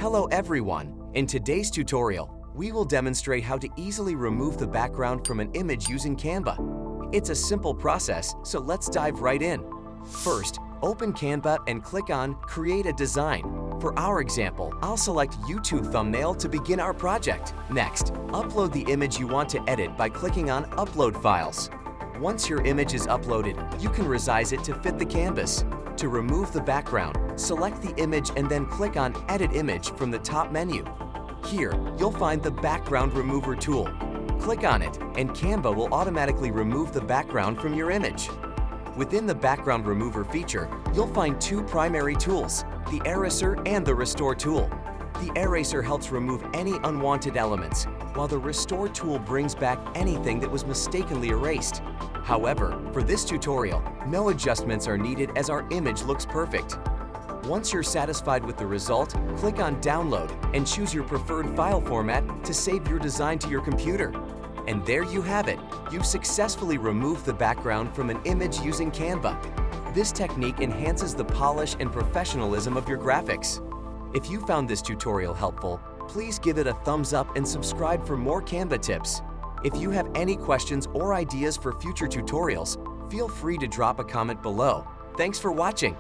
Hello everyone! In today's tutorial, we will demonstrate how to easily remove the background from an image using Canva. It's a simple process, so let's dive right in. First, open Canva and click on Create a Design. For our example, I'll select YouTube thumbnail to begin our project. Next, upload the image you want to edit by clicking on Upload Files. Once your image is uploaded, you can resize it to fit the canvas. To remove the background, select the image and then click on Edit Image from the top menu. Here, you'll find the Background Remover tool. Click on it, and Canva will automatically remove the background from your image. Within the Background Remover feature, you'll find two primary tools, the Eraser and the Restore tool. The Eraser helps remove any unwanted elements, while the Restore tool brings back anything that was mistakenly erased. However, for this tutorial, no adjustments are needed as our image looks perfect. Once you're satisfied with the result, click on Download and choose your preferred file format to save your design to your computer. And there you have it. You've successfully removed the background from an image using Canva. This technique enhances the polish and professionalism of your graphics. If you found this tutorial helpful, please give it a thumbs up and subscribe for more Canva tips. If you have any questions or ideas for future tutorials, feel free to drop a comment below. Thanks for watching.